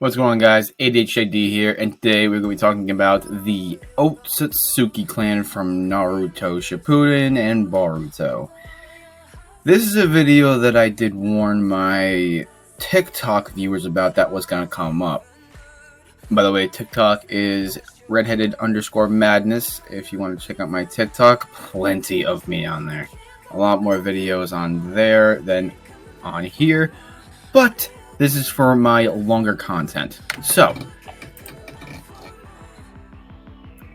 What's going on, guys? ADHD here, and today we're going to be talking about the Otsutsuki clan from Naruto Shippuden and Boruto. This is a video that I did warn my TikTok viewers about that was going to come up. By the way, TikTok is redheaded_madness. If you want to check out my TikTok, plenty of me on there. A lot more videos on there than on here, but this is for my longer content. So,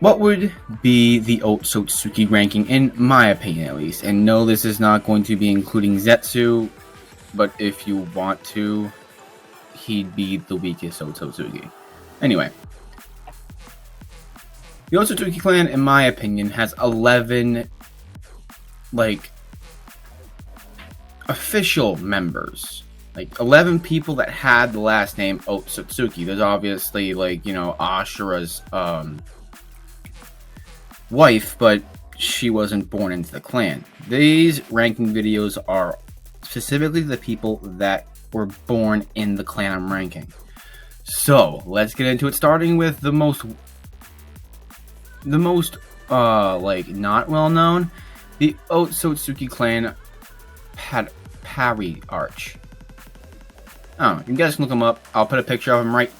what would be the Otsutsuki ranking in my opinion, at least? And no, this is not going to be including Zetsu, but if you want to, he'd be the weakest Otsutsuki. Anyway, the Otsutsuki clan, in my opinion, has 11, official members. 11 people that had the last name Otsutsuki. There's obviously, Ashura's wife, but she wasn't born into the clan. These ranking videos are specifically the people that were born in the clan I'm ranking. So, let's get into it, starting with the most not well known. The Otsutsuki clan had Patriarch. You guys can look him up. I'll put a picture of him right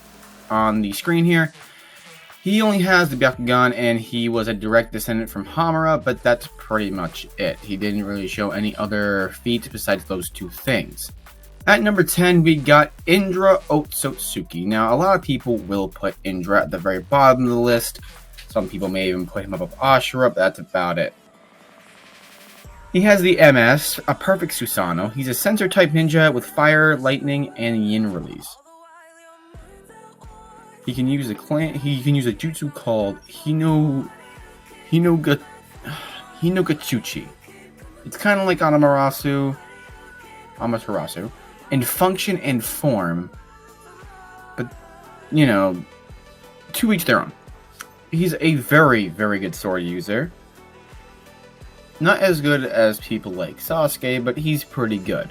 on the screen here. He only has the Byakugan, and he was a direct descendant from Hamura, but that's pretty much it. He didn't really show any other feats besides those two things. At number 10, we got Indra Otsutsuki. Now, a lot of people will put Indra at the very bottom of the list. Some people may even put him above Ashura, but that's about it. He has the MS, a perfect Susanoo. He's a sensor-type ninja with fire, lightning, and yin release. He can use a jutsu called Hinogatsuchi. It's kind of like Amaterasu, in function and form, but, to each their own. He's a very, very good sword user. Not as good as people like Sasuke, but he's pretty good.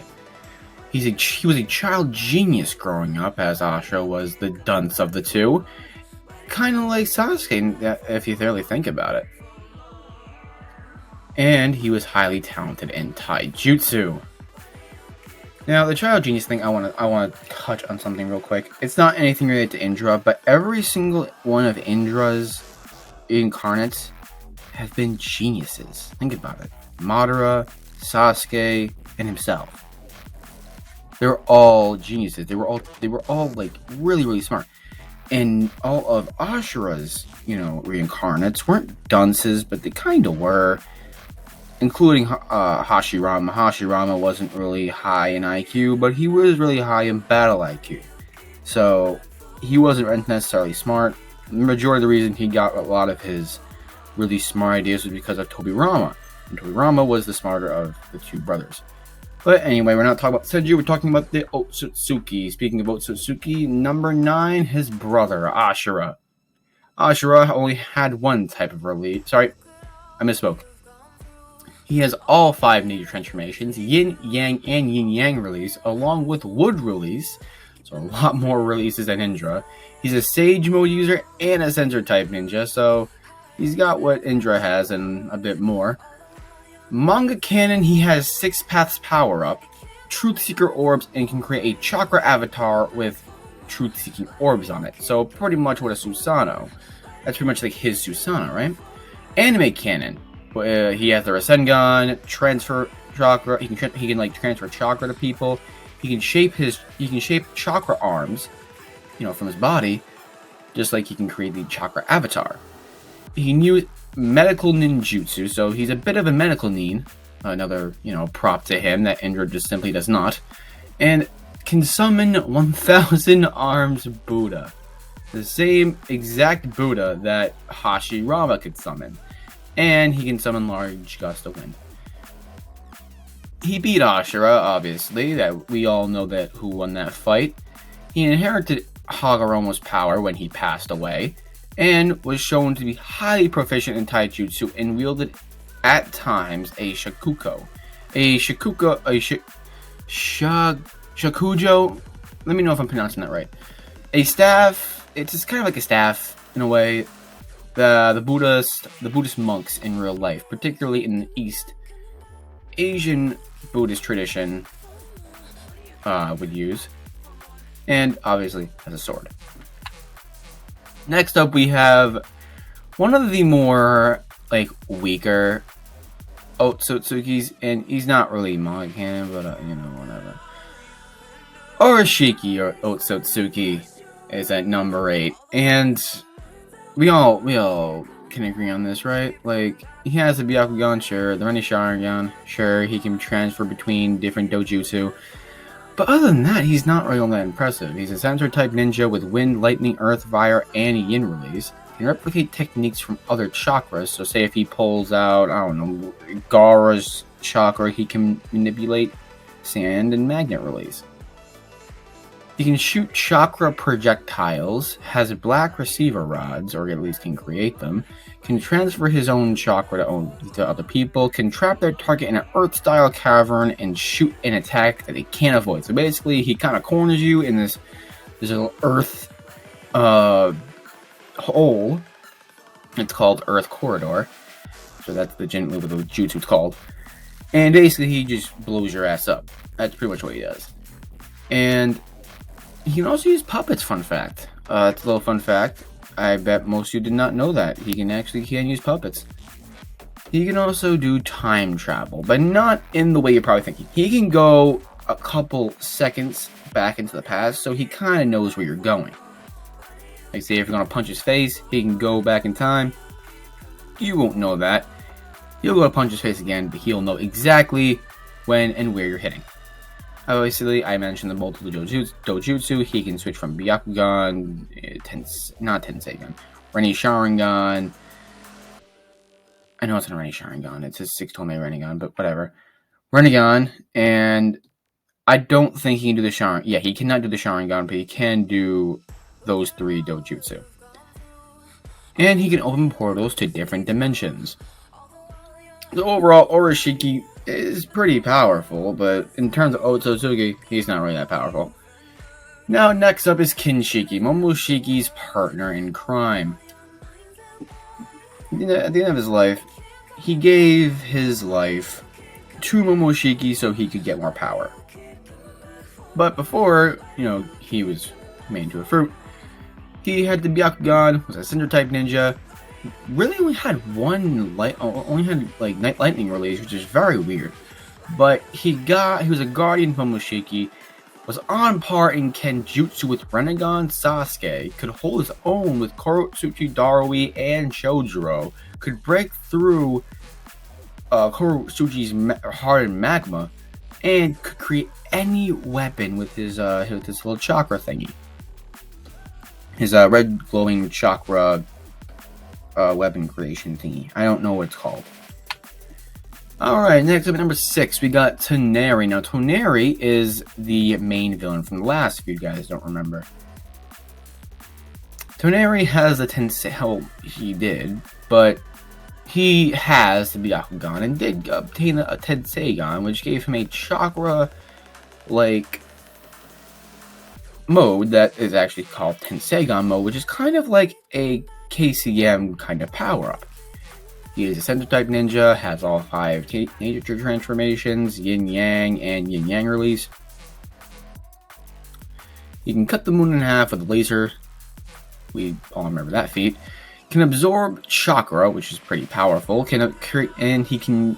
He was a child genius growing up, as Asha was the dunce of the two. Kind of like Sasuke, if you really think about it. And he was highly talented in taijutsu. Now, the child genius thing, I want to touch on something real quick. It's not anything related to Indra, but every single one of Indra's incarnates have been geniuses. Think about it. Madara, Sasuke, and himself. They're all geniuses. They were all really, really smart. And all of Ashura's, reincarnates weren't dunces, but they kind of were. Including Hashirama. Hashirama wasn't really high in IQ, but he was really high in battle IQ. So, he wasn't necessarily smart. The majority of the reason he got a lot of his really smart ideas was because of Tobirama. And Tobirama was the smarter of the two brothers. But anyway, we're not talking about Senju, we're talking about the Otsutsuki. Speaking of Otsutsuki, number 9, his brother, Ashura. Ashura only had one type of release. Sorry, I misspoke. He has all 5 nature transformations, Yin, Yang, and Yin Yang release, along with Wood release. So a lot more releases than Indra. He's a Sage mode user and a Sensor type ninja, so he's got what Indra has and a bit more. Manga canon, he has 6 paths power up, Truth Seeker orbs, and can create a chakra avatar with Truth Seeking orbs on it. So pretty much what a Susanoo. That's pretty much like his Susanoo, right? Anime canon, he has the Rasengan, transfer chakra. He can transfer chakra to people. He can shape chakra arms, from his body, just like he can create the chakra avatar. He can use medical ninjutsu, so he's a bit of a medical nin. Another, prop to him that Indra just simply does not. And can summon 1,000 arms Buddha. The same exact Buddha that Hashirama could summon. And he can summon large gust of wind. He beat Ashura, obviously, that we all know that who won that fight. He inherited Hagoromo's power when he passed away, and was shown to be highly proficient in taijutsu and wielded at times a shakuko. Shakujo, let me know if I'm pronouncing that right. a staff. It's just kind of like a staff in a way. The Buddhist monks in real life, particularly in the East Asian Buddhist tradition, would use, and obviously as a sword. Next up, we have one of the more weaker Otsutsukis, and he's not really manga canon, but whatever. Orishiki or Otsutsuki is at number 8, and we all can agree on this, right? Like, he has the Byakugan, sure, the Renni Sharingan, sure, he can transfer between different dojutsu. But other than that, he's not really all that impressive. He's a Sensor-type ninja with Wind, Lightning, Earth, Fire, and Yin release. He can replicate techniques from other chakras, so say if he pulls out, I don't know, Gaara's chakra, he can manipulate sand and magnet release. He can shoot chakra projectiles, has black receiver rods, or at least can create them, can transfer his own chakra to other people, can trap their target in an Earth-style cavern, and shoot an attack that they can't avoid. So basically, he kind of corners you in this little Earth hole. It's called Earth Corridor. So that's the jutsu it's called. And basically, he just blows your ass up. That's pretty much what he does. And he can also use puppets, fun fact. It's a little fun fact. I bet most of you did not know that. He can use puppets. He can also do time travel, but not in the way you're probably thinking. He can go a couple seconds back into the past, so he kind of knows where you're going. Like, say if you're going to punch his face, he can go back in time. You won't know that. He'll go to punch his face again, but he'll know exactly when and where you're hitting. Obviously, I mentioned the multiple dojutsu. He can switch from Byakugan, not Tenseigan, Renni Sharingan. I know it's not Renni Sharingan. It's his 6-Tome Rinnegan, but whatever. Rinnegan, and I don't think he can do the Sharingan. Yeah, he cannot do the Sharingan, but he can do those 3 dojutsu. And he can open portals to different dimensions. So overall, Orishiki is pretty powerful, but in terms of Otsutsuki, he's not really that powerful. Now, next up is Kinshiki, Momoshiki's partner in crime. At the end of his life, he gave his life to Momoshiki so he could get more power. But before, he was made into a fruit, he had the Byakugan, was a Cinder-type ninja, really only had night lightning release, which is very weird. But he was a guardian of Momoshiki, was on par in Kenjutsu with Rinnegan Sasuke, could hold his own with Korotsuchi Darui and Shojuro, could break through Korotsuchi's hardened magma, and could create any weapon with his little chakra thingy. His red glowing chakra weapon creation thingy. I don't know what it's called. Alright, next up at number 6, we got Toneri. Now, Toneri is the main villain from the last, if you guys don't remember. Toneri has a Tensei... he did, but he has the Byakugan and did obtain a Tenseigan, which gave him a chakra, mode that is actually called Tenseigan mode, which is kind of like a KCM kind of power-up. He is a Center-type ninja, has all 5 nature transformations, Yin Yang and Yin Yang release. He can cut the moon in half with a laser. We all remember that feat. Can absorb chakra, which is pretty powerful. And he can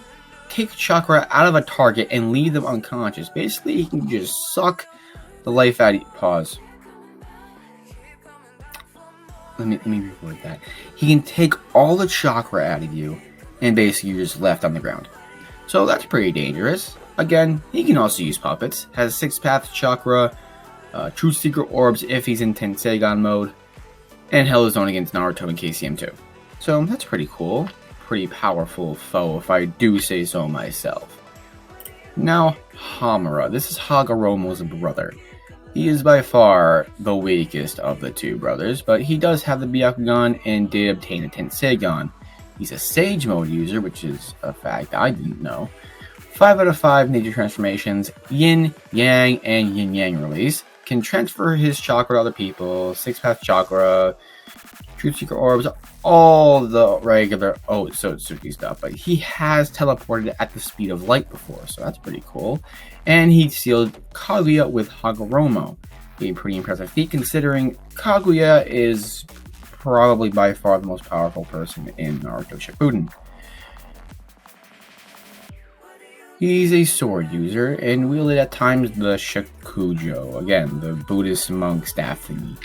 take chakra out of a target and leave them unconscious. Basically, he can just suck the life out of you. Pause. Let me reword that. He can take all the chakra out of you, and basically you're just left on the ground. So that's pretty dangerous. Again, he can also use puppets. Has 6-path chakra, true secret orbs if he's in Tenseigan mode, and held his own against Naruto and KCM2. So that's pretty cool. Pretty powerful foe, if I do say so myself. Now, Hamura. This is Hagoromo's brother. He is by far the weakest of the 2 brothers, but he does have the Byakugan and did obtain a Tenseigan. He's a Sage Mode user, which is a fact I didn't know. 5 out of 5 nature transformations, Yin, Yang, and Yin Yang release. can transfer his chakra to other people, 6-path chakra, Truth Seeker orbs, all the regular Otsutsuki stuff, but he has teleported at the speed of light before, so that's pretty cool. And he sealed Kaguya with Hagoromo, a pretty impressive feat considering Kaguya is probably by far the most powerful person in Naruto Shippuden. He's a sword user and wielded at times the Shakujo, again, the Buddhist monk staff thingy.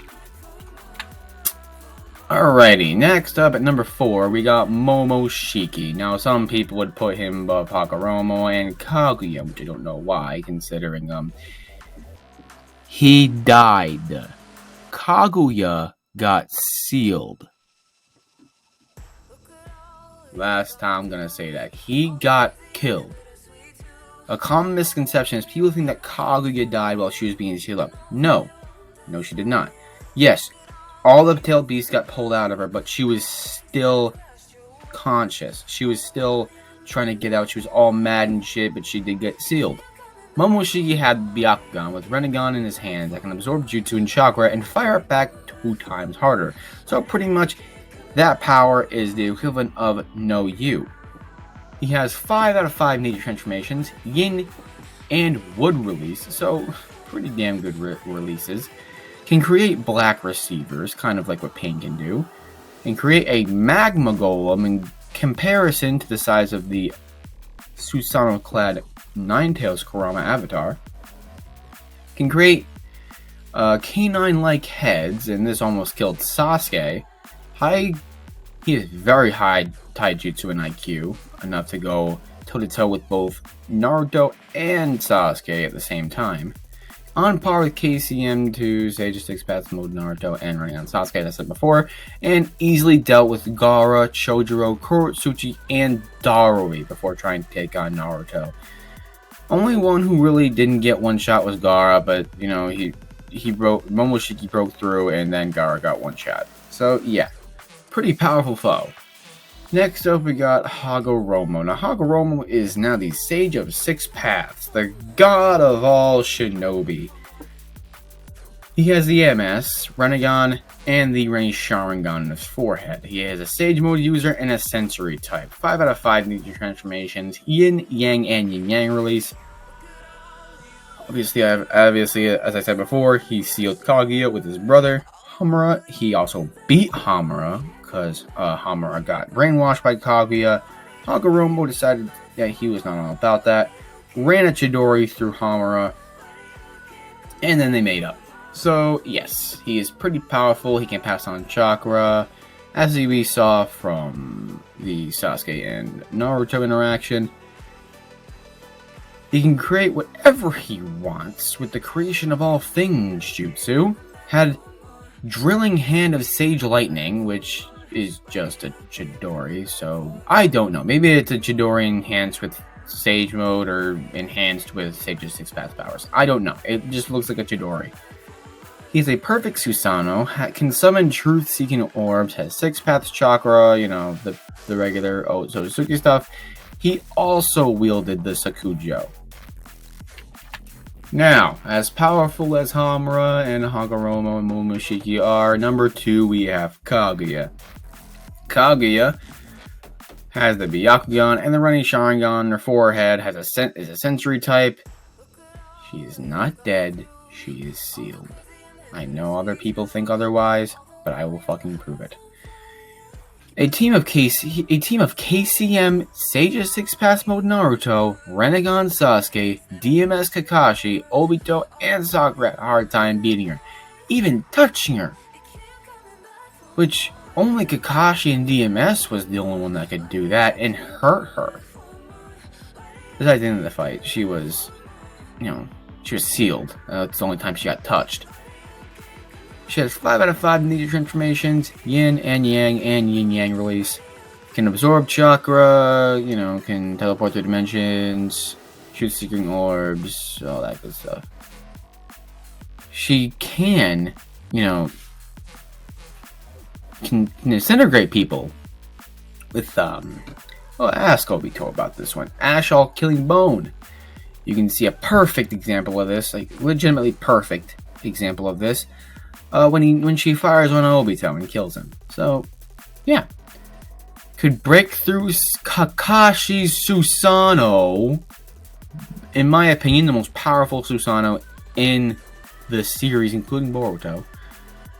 Alrighty, next up at number 4, we got Momoshiki. Now, some people would put him above Hagoromo and Kaguya, which I don't know why, considering, he died. Kaguya got sealed. Last time I'm gonna say that. He got killed. A common misconception is people think that Kaguya died while she was being sealed up. No, she did not. Yes, all the tailed beasts got pulled out of her, but she was still conscious. She was still trying to get out. She was all mad and shit, but she did get sealed. Momoshiki had Byakugan with Rinnegan in his hands that can absorb jutsu and chakra and fire it back 2 times harder. So pretty much that power is the equivalent of no you. He has 5 out of 5 nature transformations, yin and wood release, so pretty damn good releases. Can create black receivers, kind of like what Pain can do. And create a magma golem in comparison to the size of the Susanoo-clad Ninetales Kurama avatar. Can create canine-like heads, and this almost killed Sasuke. He is very high taijutsu and IQ, enough to go toe-to-toe with both Naruto and Sasuke at the same time. On par with KCM to Sage of 6 Paths Mode Naruto and running on Sasuke, as I said before, and easily dealt with Gaara, Chojuro, Kurotsuchi, and Darui before trying to take on Naruto. Only one who really didn't get one shot was Gaara, but Momoshiki broke through and then Gaara got one shot. So yeah, pretty powerful foe. Next up, we got Hagoromo. Now, Hagoromo is now the Sage of 6 Paths, the god of all shinobi. He has the MS, Rinnegan, and the Rain Sharingan in his forehead. He is a Sage Mode user and a Sensory type. 5 out of 5 nature transformations, Yin, Yang, and Yin Yang release. Obviously, as I said before, he sealed Kaguya with his brother, Hamura. He also beat Hamura, because Hamura got brainwashed by Kaguya. Hagoromo decided that he was not all about that, ran a Chidori through Hamura, and then they made up. So, yes, he is pretty powerful. He can pass on chakra, as we saw from the Sasuke and Naruto interaction. He can create whatever he wants with the creation of all things jutsu. Had Drilling Hand of Sage Lightning, which is just a Chidori, so I don't know. Maybe it's a Chidori enhanced with Sage Mode or enhanced with Sage's 6 Path powers. I don't know. It just looks like a Chidori. He's a perfect Susanoo, can summon truth-seeking orbs, has 6 Paths chakra, the regular Otsutsuki stuff. He also wielded the Shakujo. Now, as powerful as Hamura and Hagoromo and Momoshiki are, number 2 we have Kaguya. Kaguya has the Byakugan and the Running Sharingan on her forehead, is a sensory type. She is not dead, she is sealed. I know other people think otherwise, but I will fucking prove it. A team of KCM, Sage of 6 Paths Mode Naruto, Rinnegan Sasuke, DMS Kakashi, Obito, and Sakura had a hard time beating her, even touching her. Which, only Kakashi and DMS was the only one that could do that and hurt her. Besides the end of the fight, she was sealed. It's the only time she got touched. She has 5 out of 5 nature transformations, Yin and Yang and Yin Yang release. Can absorb chakra, can teleport through dimensions, shoot seeking orbs, all that good stuff. She can disintegrate people with, ask Obito about this one. Ash All Killing Bone. You can see a perfect example of this, like legitimately perfect. example of this. When she fires on Obito and kills him. So, yeah. Could break through Kakashi Susanoo. In my opinion, the most powerful Susanoo in the series, including Boruto.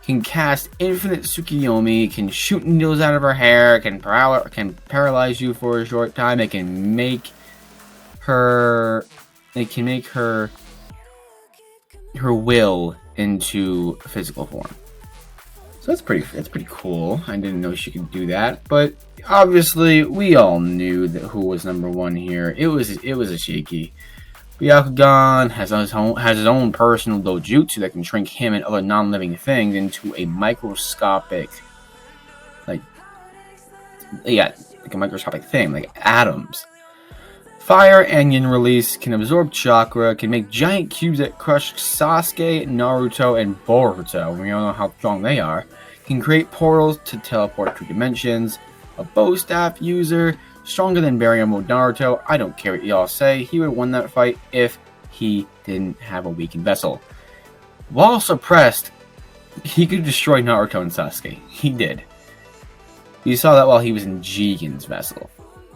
Can cast infinite Tsukiyomi, can shoot needles out of her hair, can paralyze you for a short time. It can make her will into physical form. So that's pretty cool. I didn't know she could do that, but obviously we all knew that who was number one here. It was Ishiki. Byakugan has his own personal dojutsu that can shrink him and other non-living things into a microscopic, like a microscopic thing, like atoms. Fire Onion Release can absorb chakra, can make giant cubes that crush Sasuke, Naruto, and Boruto. We all know how strong they are. Can create portals to teleport through dimensions. A bow staff user, stronger than Baryon Mode Naruto. I don't care what y'all say. He would have won that fight if he didn't have a weakened vessel. While suppressed, he could destroy Naruto and Sasuke. He did. You saw that while he was in Jigen's vessel.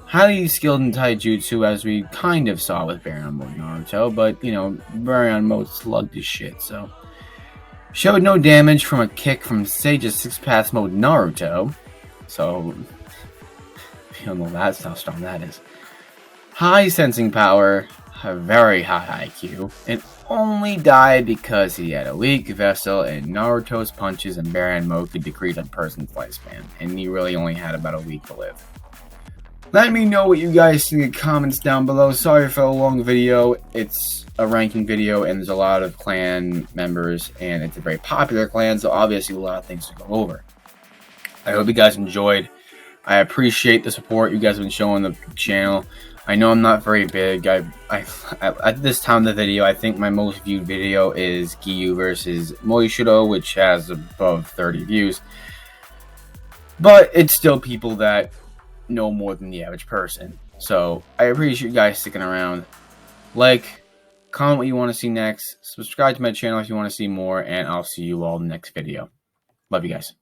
Highly skilled in taijutsu, as we kind of saw with Baryon Mode Naruto, but, you know, Baryon Mode slugged his shit, so. Showed no damage from a kick from Sage's 6-path mode Naruto, so, you know, that's how strong that is. High sensing power, a very high IQ, and only died because he had a weak vessel and Naruto's punches and Baryon Mode could decrease a person's lifespan, and he really only had about a week to live. Let me know what you guys think in the comments down below. Sorry for a long video. It's a ranking video and there's a lot of clan members and it's a very popular clan, so obviously a lot of things to go over. I hope you guys enjoyed. I appreciate the support you guys have been showing the channel. I know I'm not very big. At this time of the video, I think my most viewed video is Giyu versus Moishiro, which has above 30 views. But it's still people that know more than the average person. So I appreciate you guys sticking around. Like, comment what you want to see next, subscribe to my channel if you want to see more, and I'll see you all in the next video. Love you guys.